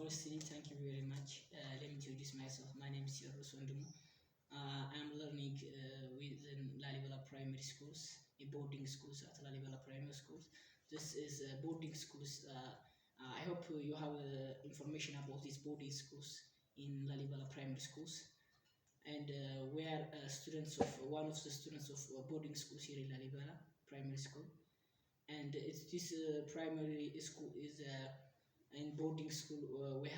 Firstly, thank you very much. Let me introduce myself. My name is Yoro Sondumu. I'm learning within Lalibela Primary Schools, in boarding schools at Lalibela Primary Schools. This is boarding schools. I hope you have information about these boarding schools in Lalibela Primary Schools. And we are students of one of the students of boarding schools here in Lalibela Primary School. And it's this primary school is in boarding school. We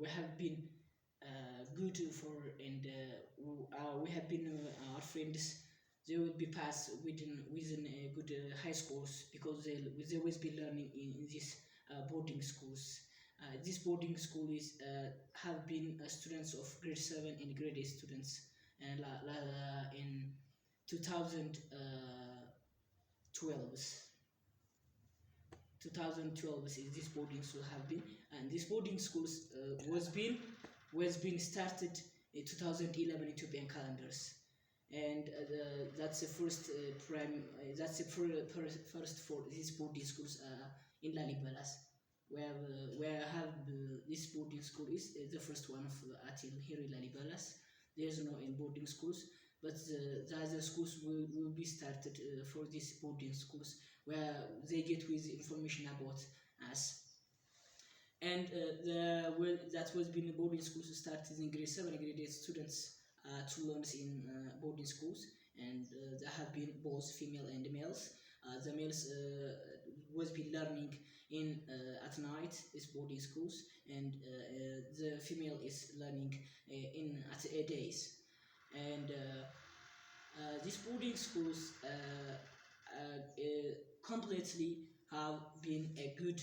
have been good for, and we have been our friends. They will be passed within a good high schools because they always be learning in these boarding schools. This boarding school is have been students of grade 7 and grade 8 students, and in 2012 2012 is this boarding school have been, and this boarding schools was been started in 2011 Ethiopian calendars, and that's the first that's the first for these boarding schools in Lalibelas, where have this boarding school is the first one of until here in Lalibelas. There's no in boarding schools, but the other schools will be started for these boarding schools where they get with information about us. And that was been boarding schools started in grade 7 and grade 8 students to learn in boarding schools, and there have been both female and males. The males was been learning in at night is boarding schools, and the female is learning in at days. And these boarding schools completely have been a good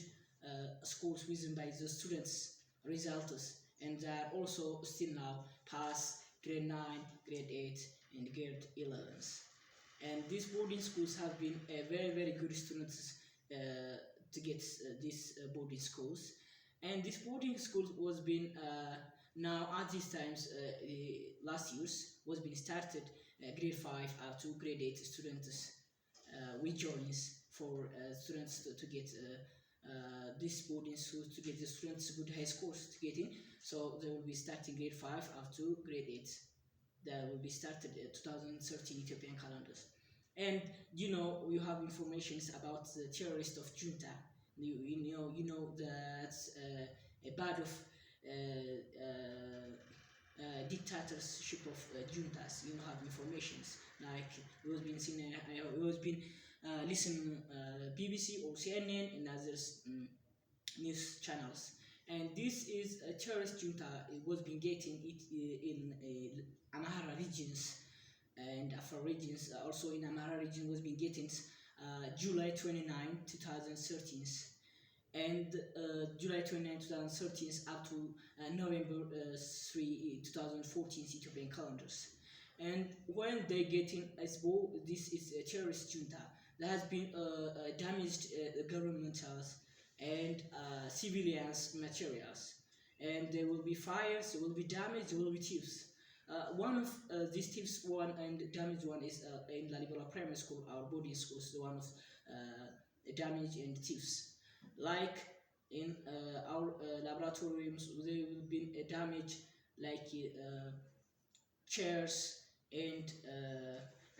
schools written by the students results, and they are also still now pass grade 9, grade 8, and grade 11s. And these boarding schools have been a very good students to get these boarding schools. And this boarding school was been now at these times last years was being started grade 5 up to grade 8 students with joins for students to get this boarding school, to get the students good high scores to get in. So they will be starting grade 5 up to grade 8. That will be started at 2013 Ethiopian calendars. And you have informations about the terrorist of junta. You know that's a bad of dictatorship of juntas. Have informations like it was been seen, it was been listen BBC or CNN and others news channels. And this is a terrorist junta. It was been getting it in Amhara regions and Afar regions. Also in Amhara region was been getting July 29, 2013, and July 29, 2013 up to November 3, 2014 Ethiopian calendars. And when they getting as well, this is a terrorist junta that has been damaged governmentals and civilians materials, and there will be fires, there will be damage, there will be thieves. One of these thieves, one and damaged one is in Lalibela Primary School, our boarding school, is the one of damage and thieves. Like in our laboratories, there will be a damage like chairs, and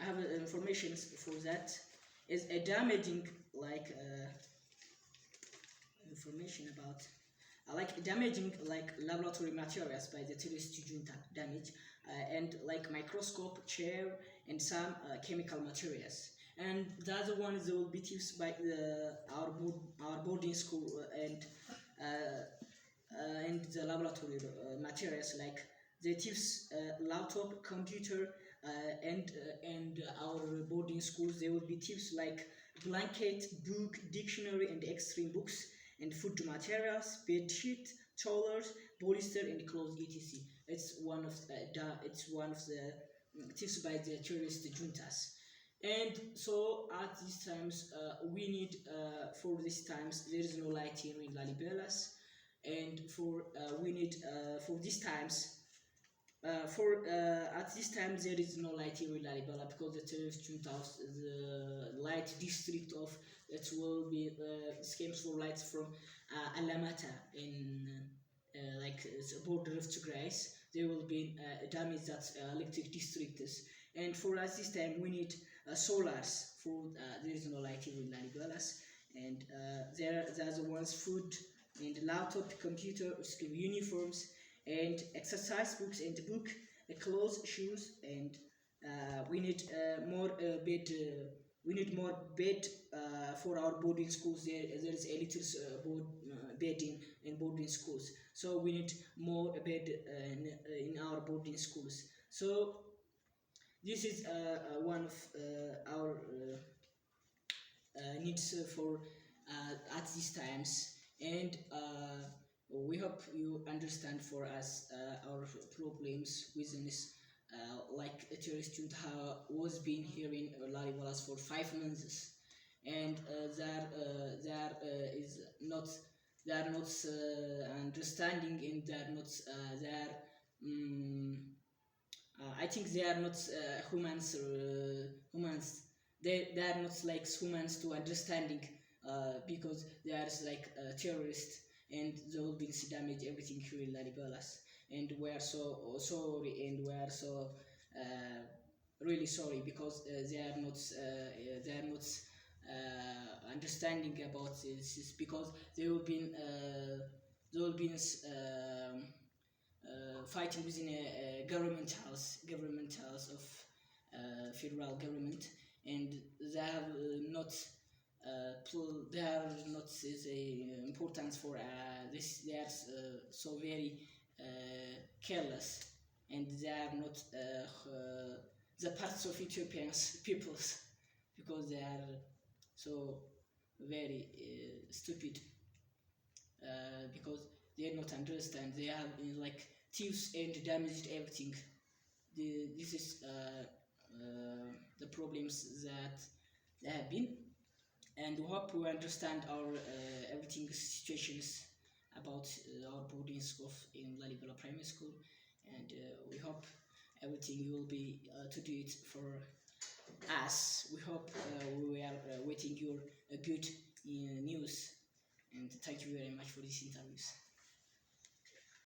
I have information for that. Is a damaging like information about like damaging like laboratory materials by the terrorist junta damage, and like microscope, chair, and some chemical materials. And the other one is will be used by our boarding school and the laboratory materials like the thieves laptop, computer, and our boarding schools. There will be thieves like blanket, book, dictionary, and extreme books, and food materials, bed sheet, towels, polyester, and clothes, etc. It's one of the thieves by the terrorist juntas. And so at these times, we need for these times there is no light here in Lalibelas, and for we need for these times For at this time there is no light here in Lalibela because the terrorist juntas, the light district of that will be schemes for lights from Alamata in it's a border of Tigray. There will be damage that electric districts, and for us this time we need solars for there is no light here in Lalibelas, and there's one's food and laptop, computer, school uniforms, and exercise books and book, clothes, shoes, and we need more bed. We need more bed for our boarding schools. There is a little bedding in boarding schools, so we need more bed in our boarding schools. So this is one of our needs for at these times, and we hope you understand for us our problems within this. Like a terrorist junta was been here in Laribalas for 5 months, and there is not they are not understanding, and they are not they are I think they are not humans. They are not like humans to understanding because they are like terrorists, and they will be damage everything here in Lalibelas. And we are so sorry, and we are so really sorry because they are not understanding about this. Is because they will be fighting within a government house of federal government, and they have not they are not is a importance for this. They are so very careless, and they are not the parts of Ethiopian peoples because they are so very stupid because they do not understand. They have like thieves and damaged everything. This is the problems that they have been, and we hope we understand our everything situations about our boarding school in Lalibela Primary School, and we hope everything you will be to do it for us. We hope we are waiting your good news, and thank you very much for these interviews.